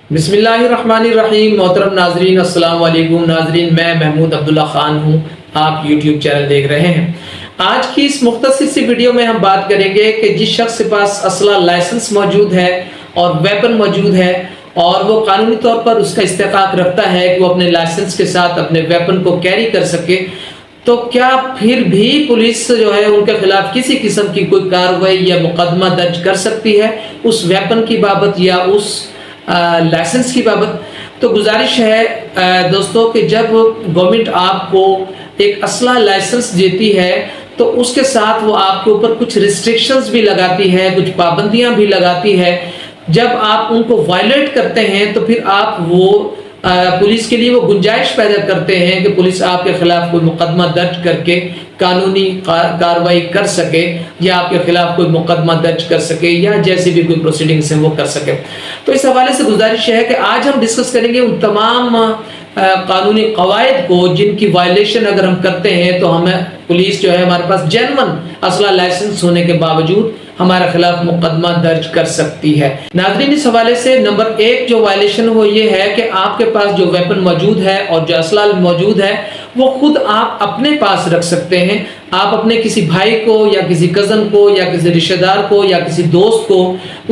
बिस्मिल्लाहिर्रहमानिर्रहीम। मोहतरम नाजरीन, अस्सलाम वालेकुम नाजरीन, मैं महमूद अब्दुल्ला खान हूँ। आप यूट्यूब चैनल देख रहे हैं। आज की इस मुख्तसर सी वीडियो में हम बात करेंगे कि जिस शख्स के पास असला लाइसेंस मौजूद है और वेपन मौजूद है और वो कानूनी तौर पर उसका इस्तेकाक रखता है कि वो अपने लाइसेंस के साथ अपने वेपन को कैरी कर सके, तो क्या फिर भी पुलिस जो है उनके खिलाफ किसी किस्म की कोई कार्रवाई या मुकदमा दर्ज कर सकती है उस वेपन की बाबत या उस लाइसेंस की बाबत। तो गुजारिश है दोस्तों कि जब गवर्नमेंट आपको एक असला लाइसेंस देती है तो उसके साथ वो आपके ऊपर कुछ रिस्ट्रिक्शंस भी लगाती है, कुछ पाबंदियां भी लगाती है। जब आप उनको वायलेट करते हैं तो फिर आप वो पुलिस के लिए वो गुंजाइश पैदा करते हैं कि पुलिस आपके खिलाफ कोई मुकदमा दर्ज करके कानूनी कार्रवाई कर सके या आपके खिलाफ कोई मुकदमा दर्ज कर सके या जैसी भी कोई प्रोसीडिंग्स हैं वो कर सके। तो इस हवाले से गुजारिश है कि आज हम डिस्कस करेंगे उन तमाम कानूनी कवायद को जिनकी वायलेशन अगर हम करते हैं तो हमें पुलिस जो है हमारे पास जेन्युइन असला लाइसेंस होने के बावजूद हमारे खिलाफ मुकदमा दर्ज कर सकती है। नाज़रीन, इस हवाले से नंबर 1 जो वायलेशन वो ये है कि आपके पास जो वेपन मौजूद है और जो असला मौजूद है वो खुद आप अपने पास रख सकते हैं। आप अपने किसी भाई को या किसी कज़न को या किसी रिश्तेदार को या किसी दोस्त को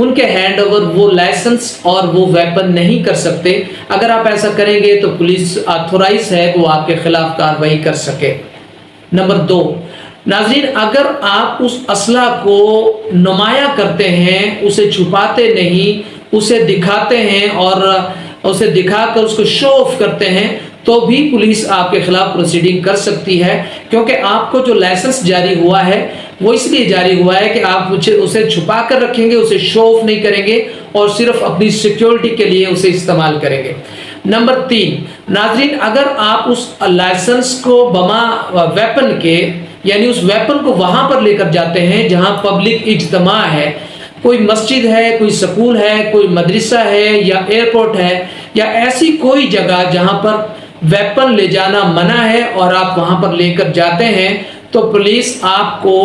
उनके हैंड ओवर वो लाइसेंस और वो वेपन नहीं कर सकते। अगर आप ऐसा करेंगे तो पुलिस ऑथोराइज है वो आपके खिलाफ कार्रवाई कर सके। नंबर 2, नाज़रीन, अगर आप उस असला को नुमाया करते हैं, उसे छुपाते नहीं, उसे दिखाते हैं और उसे दिखाकर उसको शो ऑफ करते हैं तो भी पुलिस आपके खिलाफ प्रोसीडिंग कर सकती है, क्योंकि आपको जो लाइसेंस जारी हुआ है वो इसलिए जारी हुआ है कि आप उसे छुपा कर रखेंगे, उसे शो ऑफ नहीं करेंगे और सिर्फ अपनी सिक्योरिटी के लिए उसे इस्तेमाल करेंगे। नंबर 3, नाज़रीन, अगर आप उस लाइसेंस को बमा वेपन के यानी उस वेपन को वहां पर लेकर जाते हैं जहां पब्लिक इज्तिमा है, कोई मस्जिद है, कोई स्कूल है, कोई मदरसा है या एयरपोर्ट है या ऐसी कोई जगह जहां पर वेपन ले जाना मना है और आप वहां पर लेकर जाते हैं तो पुलिस आपको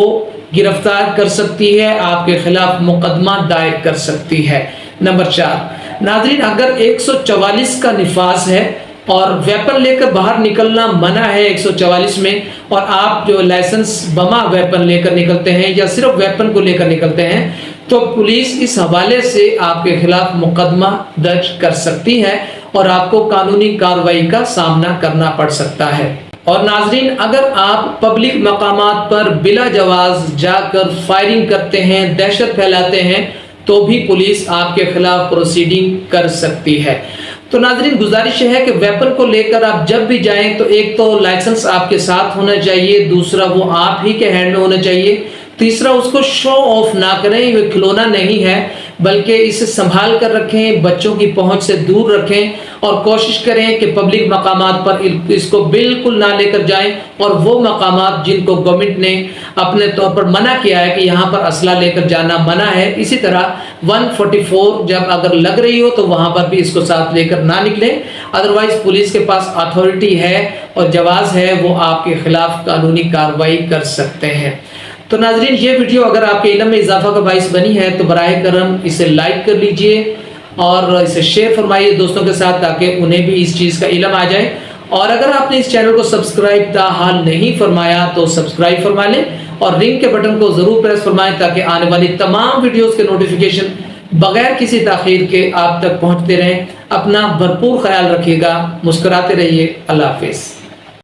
गिरफ्तार कर सकती है, आपके खिलाफ मुकदमा दायर कर सकती है। नंबर 4, नाज़रीन, अगर 144 का निफाज है और वेपन लेकर बाहर निकलना मना है 144 में और आप जो लाइसेंस बमा वेपन लेकर निकलते हैं या सिर्फ वेपन को लेकर निकलते हैं तो पुलिस इस हवाले से आपके खिलाफ मुकदमा दर्ज कर सकती है और आपको कानूनी कार्रवाई का सामना करना पड़ सकता है। और नाजरीन, अगर आप पब्लिक मकामात पर बिला जवाज जाकर फायरिंग करते हैं, दहशत फैलाते हैं तो भी पुलिस आपके खिलाफ प्रोसीडिंग कर सकती है। तो नाजरीन, गुजारिश है कि वेपन को लेकर आप जब भी जाएं तो एक तो लाइसेंस आपके साथ होना चाहिए, दूसरा वो आप ही के हैंड में होना चाहिए, तीसरा उसको शो ऑफ ना करें, ये खिलौना नहीं है बल्कि इसे संभाल कर रखें, बच्चों की पहुंच से दूर रखें और कोशिश करें कि पब्लिक मकामात पर इसको बिल्कुल ना लेकर जाएं। और वो मकामात जिनको गवर्नमेंट ने अपने तौर पर मना किया है कि यहाँ पर असला लेकर जाना मना है, इसी तरह 144 जब अगर लग रही हो तो वहाँ पर भी इसको साथ लेकर ना निकलें। अदरवाइज पुलिस के पास अथॉरिटी है और जवाज़ है, वो आपके खिलाफ कानूनी कार्रवाई कर सकते हैं। तो नाजरीन, ये वीडियो अगर आपके इल्म में इजाफा का बाइस बनी है तो बराए करम इसे लाइक कर लीजिए और इसे शेयर फरमाइए दोस्तों के साथ ताकि उन्हें भी इस चीज़ का इल्म आ जाए। और अगर आपने इस चैनल को सब्सक्राइब हाल नहीं फरमाया तो सब्सक्राइब फरमा लें और रिंग के बटन को ज़रूर प्रेस फरमाएं ताकि आने वाली तमाम वीडियोज़ के नोटिफिकेशन बगैर किसी ताख़ीर के आप तक पहुँचते रहें। अपना भरपूर ख्याल रखिएगा, मुस्कुराते रहिए। अल्लाह हाफिज़।